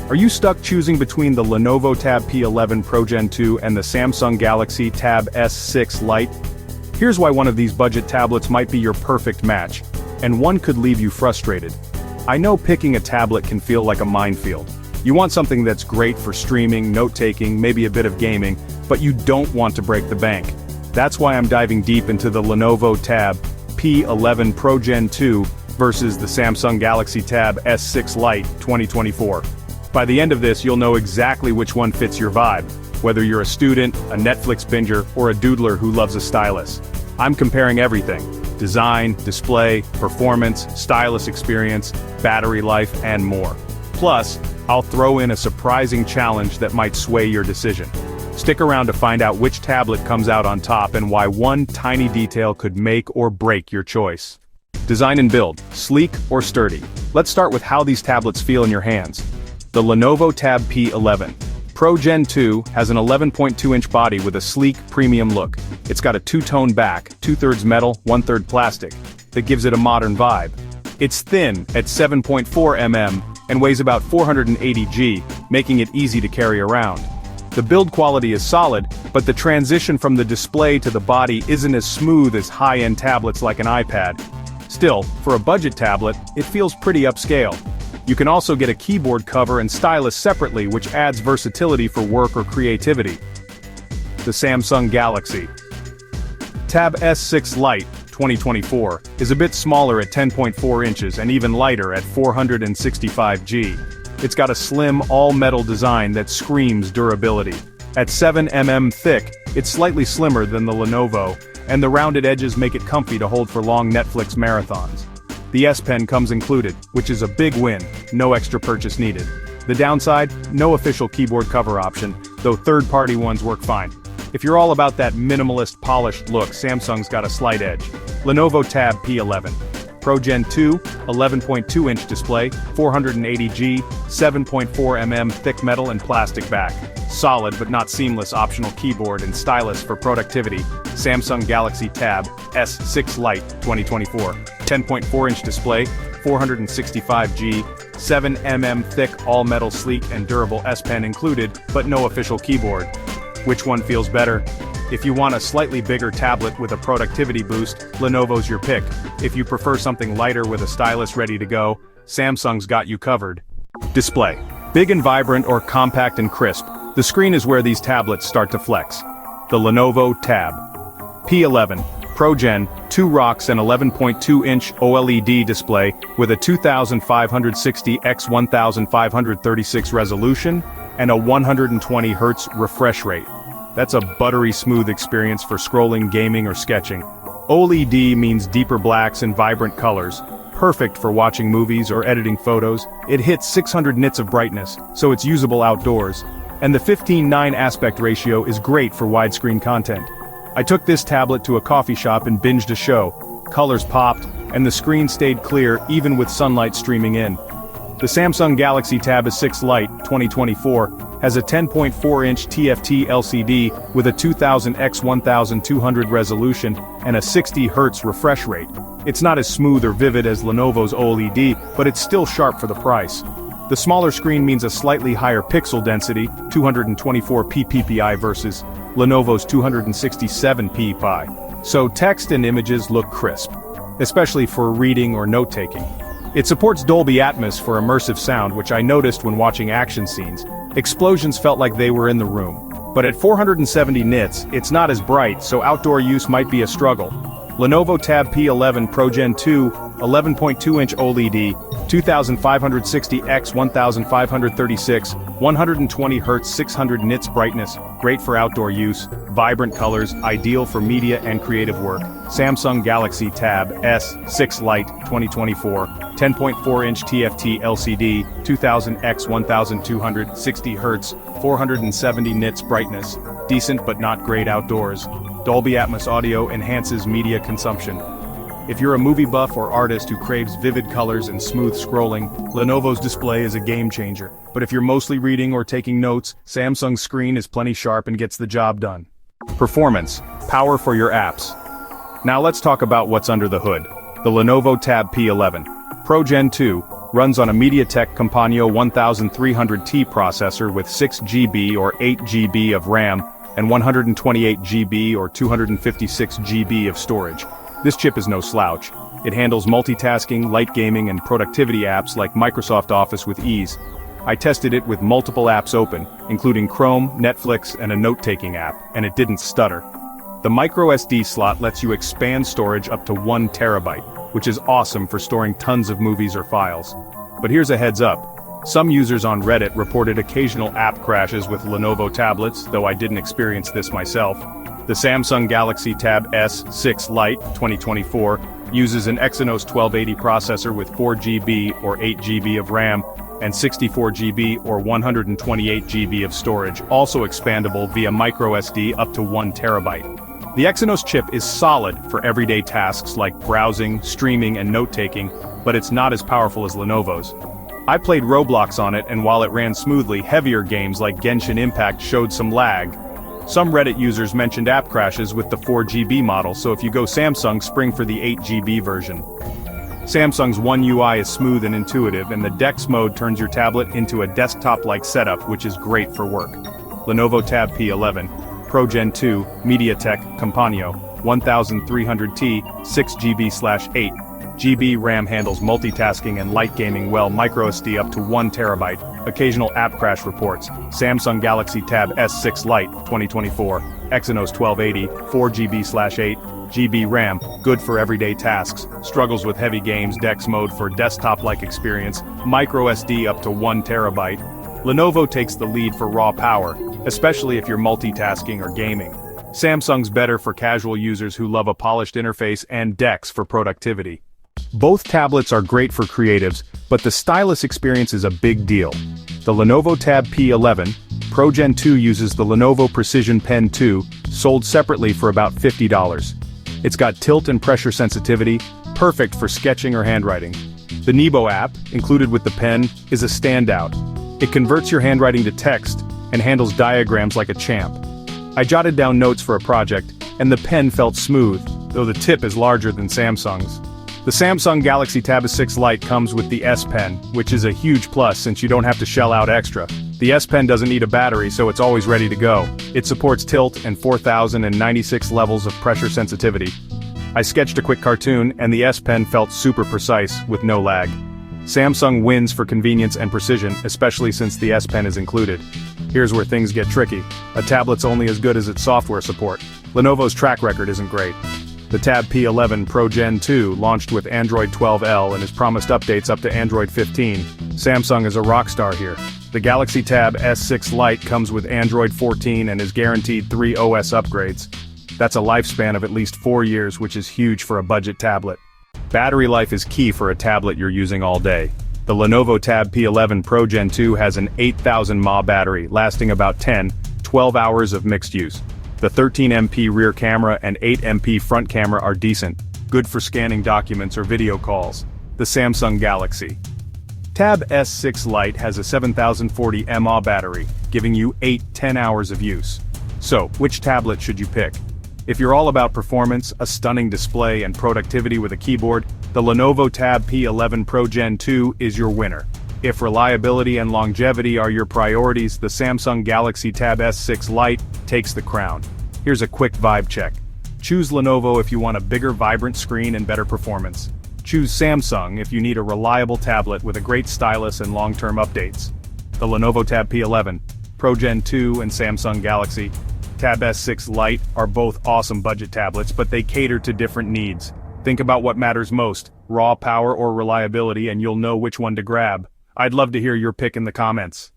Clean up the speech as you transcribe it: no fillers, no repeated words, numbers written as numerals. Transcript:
Are you stuck choosing between the Lenovo Tab P11 Pro Gen 2 and the Samsung Galaxy Tab S6 Lite? Here's why one of these budget tablets might be your perfect match, and one could leave you frustrated. I know picking a tablet can feel like a minefield. You want something that's great for streaming, note-taking, maybe a bit of gaming, but you don't want to break the bank. That's why I'm diving deep into the Lenovo Tab P11 Pro Gen 2 versus the Samsung Galaxy Tab S6 Lite 2024. By the end of this, you'll know exactly which one fits your vibe, whether you're a student, a Netflix binger, or a doodler who loves a stylus. I'm comparing everything: design, display, performance, stylus experience, battery life, and more. Plus, I'll throw in a surprising challenge that might sway your decision. Stick around to find out which tablet comes out on top and why one tiny detail could make or break your choice. Design and build, sleek or sturdy? Let's start with how these tablets feel in your hands. The Lenovo Tab P11 Pro Gen 2 has an 11.2-inch body with a sleek, premium look. It's got a two-tone back, 2/3 metal, 1/3 plastic, that gives it a modern vibe. It's thin at 7.4 mm and weighs about 480 g, making it easy to carry around. The build quality is solid, but the transition from the display to the body isn't as smooth as high-end tablets like an iPad. Still, for a budget tablet, it feels pretty upscale. You can also get a keyboard cover and stylus separately, which adds versatility for work or creativity. The Samsung Galaxy Tab S6 Lite 2024 is a bit smaller at 10.4 inches and even lighter at 465 g. It's got a slim, all-metal design that screams durability. At 7 mm thick, it's slightly slimmer than the Lenovo, and the rounded edges make it comfy to hold for long Netflix marathons. The S Pen comes included, which is a big win, no extra purchase needed. The downside, no official keyboard cover option, though third-party ones work fine. If you're all about that minimalist, polished look, Samsung's got a slight edge. Lenovo Tab P11 Pro Gen 2, 11.2-inch display, 480 g, 7.4 mm thick metal and plastic back. Solid but not seamless optional keyboard and stylus for productivity. Samsung Galaxy Tab S6 Lite 2024. 10.4-inch display, 465 g, 7 mm thick all-metal sleek and durable S Pen included, but no official keyboard. Which one feels better? If you want a slightly bigger tablet with a productivity boost, Lenovo's your pick. If you prefer something lighter with a stylus ready to go, Samsung's got you covered. Display. Big and vibrant or compact and crisp, the screen is where these tablets start to flex. The Lenovo Tab P11 Pro Gen 2 rocks an 11.2-inch OLED display with a 2560 x 1536 resolution and a 120 Hz refresh rate. That's a buttery smooth experience for scrolling, gaming, or sketching. OLED means deeper blacks and vibrant colors, perfect for watching movies or editing photos. It hits 600 nits of brightness, so it's usable outdoors. And the 15:9 aspect ratio is great for widescreen content. I took this tablet to a coffee shop and binged a show. Colors popped, and the screen stayed clear even with sunlight streaming in. The Samsung Galaxy Tab S6 Lite 2024 has a 10.4-inch TFT LCD with a 2000 x 1200 resolution and a 60 Hz refresh rate. It's not as smooth or vivid as Lenovo's OLED, but it's still sharp for the price. The smaller screen means a slightly higher pixel density, 224 ppi versus Lenovo's 267 ppi. So text and images look crisp, especially for reading or note-taking. It supports Dolby Atmos for immersive sound, which I noticed when watching action scenes. Explosions felt like they were in the room. But at 470 nits, it's not as bright, so outdoor use might be a struggle. Lenovo Tab P11 Pro Gen 2, 11.2-inch OLED, 2560 x 1536, 120 Hz 600 nits brightness, great for outdoor use, vibrant colors, ideal for media and creative work. Samsung Galaxy Tab S6 Lite 2024, 10.4-inch TFT LCD, 2000 x 1260 Hz, 470 nits brightness, decent but not great outdoors. Dolby Atmos audio enhances media consumption. If you're a movie buff or artist who craves vivid colors and smooth scrolling, Lenovo's display is a game changer. But if you're mostly reading or taking notes, Samsung's screen is plenty sharp and gets the job done. Performance, power for your apps. Now let's talk about what's under the hood. The Lenovo Tab P11 Pro Gen 2, Runs on a MediaTek Compagno 1300T processor with 6 GB or 8 GB of RAM and 128 GB or 256 GB of storage. This chip is no slouch. It handles multitasking, light gaming and productivity apps like Microsoft Office with ease. I tested it with multiple apps open, including Chrome, Netflix and a note-taking app, and it didn't stutter. The microSD slot lets you expand storage up to 1 terabyte, which is awesome for storing tons of movies or files. But here's a heads up. Some users on Reddit reported occasional app crashes with Lenovo tablets, though I didn't experience this myself. The Samsung Galaxy Tab S6 Lite 2024 uses an Exynos 1280 processor with 4 GB or 8 GB of RAM and 64 GB or 128 GB of storage, also expandable via microSD up to 1 terabyte. The Exynos chip is solid for everyday tasks like browsing, streaming and note-taking, but it's not as powerful as Lenovo's. I played Roblox on it, and while it ran smoothly, heavier games like Genshin Impact showed some lag. Some Reddit users mentioned app crashes with the 4 GB model, so if you go Samsung, spring for the 8 GB version. Samsung's One UI is smooth and intuitive, and the DeX mode turns your tablet into a desktop-like setup, which is great for work. Lenovo Tab P11, Pro Gen 2, MediaTek Compagno, 1300T, 6GB/8 GB RAM handles multitasking and light gaming well, microSD up to 1 terabyte, occasional app crash reports. Samsung Galaxy Tab S6 Lite 2024, Exynos 1280, 4GB/8 GB RAM, good for everyday tasks, struggles with heavy games, DeX mode for desktop-like experience, microSD up to 1 terabyte. Lenovo takes the lead for raw power, especially if you're multitasking or gaming. Samsung's better for casual users who love a polished interface, and DeX for productivity. Both tablets are great for creatives, but the stylus experience is a big deal. The Lenovo Tab P11, Pro Gen 2 uses the Lenovo Precision Pen 2, sold separately for about $50. It's got tilt and pressure sensitivity, perfect for sketching or handwriting. The Nebo app, included with the pen, is a standout. It converts your handwriting to text and handles diagrams like a champ. I jotted down notes for a project, and the pen felt smooth, though the tip is larger than Samsung's. The Samsung Galaxy Tab S6 Lite comes with the S Pen, which is a huge plus since you don't have to shell out extra. The S Pen doesn't need a battery, so it's always ready to go. It supports tilt and 4096 levels of pressure sensitivity. I sketched a quick cartoon, and the S Pen felt super precise, with no lag. Samsung wins for convenience and precision, especially since the S Pen is included. Here's where things get tricky. A tablet's only as good as its software support. Lenovo's track record isn't great. The Tab P11 Pro Gen 2 launched with Android 12L and has promised updates up to Android 15. Samsung is a rock star here. The Galaxy Tab S6 Lite comes with Android 14 and is guaranteed 3 OS upgrades. That's a lifespan of at least 4 years, which is huge for a budget tablet. Battery life is key for a tablet you're using all day. The Lenovo Tab P11 Pro Gen 2 has an 8000 mAh battery, lasting about 10-12 hours of mixed use. The 13MP rear camera and 8MP front camera are decent, good for scanning documents or video calls. The Samsung Galaxy Tab S6 Lite has a 7040 mAh battery, giving you 8-10 hours of use. So, which tablet should you pick? If you're all about performance, a stunning display, and productivity with a keyboard, the Lenovo Tab P11 Pro Gen 2 is your winner. If reliability and longevity are your priorities, the Samsung Galaxy Tab S6 Lite takes the crown. Here's a quick vibe check. Choose Lenovo if you want a bigger, vibrant screen and better performance. Choose Samsung if you need a reliable tablet with a great stylus and long-term updates. The Lenovo Tab P11, Pro Gen 2 and Samsung Galaxy Tab S6 Lite are both awesome budget tablets, but they cater to different needs. Think about what matters most, raw power or reliability, and you'll know which one to grab. I'd love to hear your pick in the comments.